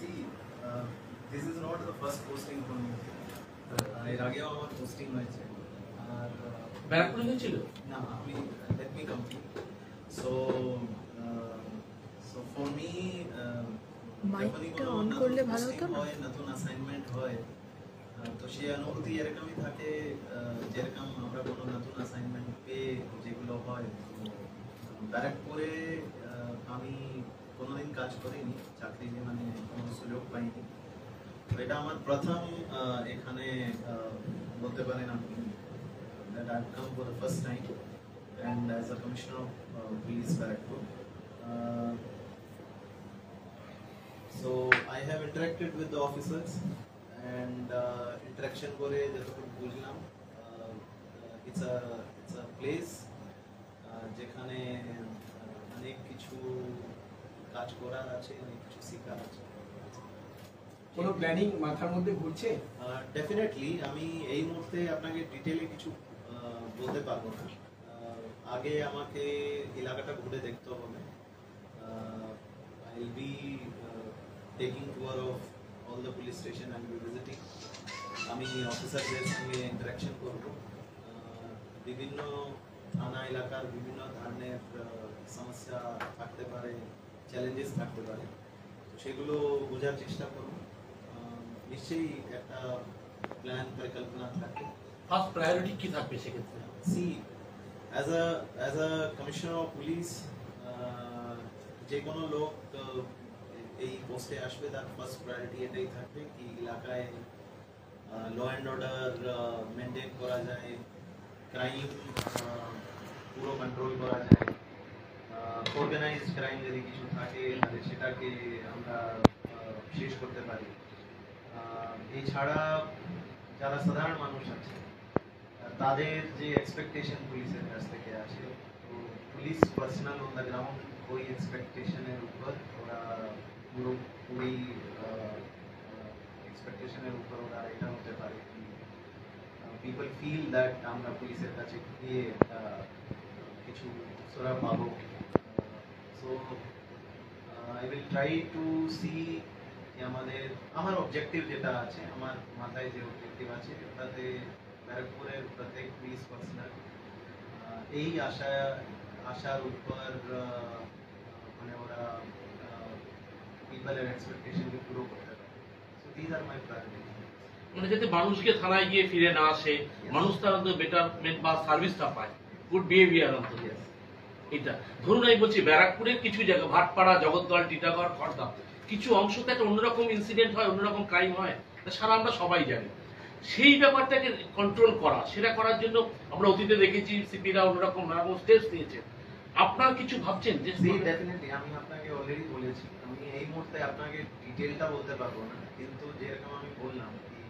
See, this is not the first posting for me. এর আগেও আমার পোস্টিং হয়েছে আর ব্যারাকপুরে হয়েছিল না আমি let me complete. So for me মাইকটা অন করলে ভালো হতো না নতুন অ্যাসাইনমেন্ট হয় তো সেই অনুভূতি এরকমই থাকে যেরকম আমরা কোনো নতুন অ্যাসাইনমেন্ট পেয়ে যেগুলো হয় ব্যারাকপুরে আমি কোনোদিন কাজ করিনি চাকরি মানে কোনো সুযোগ পাইনি এটা আমার প্রথম এখানে বলতে পারেন আপনি that I've come for the first time and as a commissioner of police Barakpur. So I have interacted with the officers and interaction করে যতটুকু বুঝলাম it's a place যেখানে অনেক কিছু কাজ করার আছে অনেক কিছু শেখার আছে কোনো প্ল্যানিং মাথার মধ্যে ঘুরছে ডেফিনেটলি আমি এই মুহূর্তে আপনাকে ডিটেইলে কিছু বলতে পারবো না আগে আমাকে এলাকাটা ঘুরে দেখতে হবে I will be taking tour of all the police station and be visiting আমি অফিসারদের সঙ্গে ইন্টারঅ্যাকশন করব বিভিন্ন থানা এলাকার বিভিন্ন ধরনের সমস্যা থাকতে পারে চ্যালেঞ্জেস থাকতে পারে সেগুলো বোঝার চেষ্টা করব নিশ্চয়ই একটা প্ল্যান পরিকল্পনা থাকে ফার্স্ট প্রায়োরিটি কি থাকবে সেক্ষেত্রে C as a commissioner of police যে কোনো লোক এই পোস্টে আসবে তার ফার্স্ট প্রায়োরিটি এটাই থাকবে কি এলাকায় ল অ্যান্ড অর্ডার মেনটেন করা যায় ক্রাইম পুরো কন্ট্রোল করা যায় অর্গানাইজড ক্রাইম যদি কিছু থাকে তাহলে সেটাকে আমরা শেষ করতে পারি এছাড়া যারা সাধারণ মানুষ আছে তাদের যে এক্সপেকটেশন পুলিশের কাছ থেকে আসে তো police personnel on the ground ওই এক্সপেকটেশনের উপর ওরা পুরোপুরি এক্সপেকটেশনের উপর ওরা এটা হতে পারে কি পিপল ফিল দ্যাট আমরা পুলিশের কাছে গিয়ে কিছু সোরা পাবো so I will try to see আমার অবজেক্টিভ যেটা আছে আমার মাথায় যে অবজেক্টিভ আছে তাতে ব্যারাকপুরের প্রত্যেক পুলিশ পার্সোনাল এই আশার উপর মানে ওরা পিপলের এক্সপেকটেশনকে পুরো করতে পারে so this are my priority মানে যাতে মানুষকে থানায় গিয়ে ফিরে না আসে মানুষ তার অন্তত বেটারমেন্ট বা সার্ভিসটা পায় গুড বিহেভিয়ার অন্তত এটা ধরুন আমি বলছি ব্যারাকপুরের কিছু জায়গা ভাটপাড়া জগদ্দল টিটাগড় খড়দা কিছু অংশতে একটা অন্যরকম ইনসিডেন্ট হয় অন্যরকম ক্রাইম হয় সারা আমরা সবাই জানি সেই ব্যাপারটাকে কন্ট্রোল করা সেটা করার জন্য আমরা অতীতে দেখেছি সিপিরা অন্যরকম স্টেপস নিয়েছে আপনার কিছু ভাবছেন যে ডেফিনেটলি আমি আপনাকে অলরেডি বলেছি আমি এই মুহূর্তে আপনাকে ডিটেইলটা বলতে পারবো না কিন্তু যেরকম আমি বললাম কি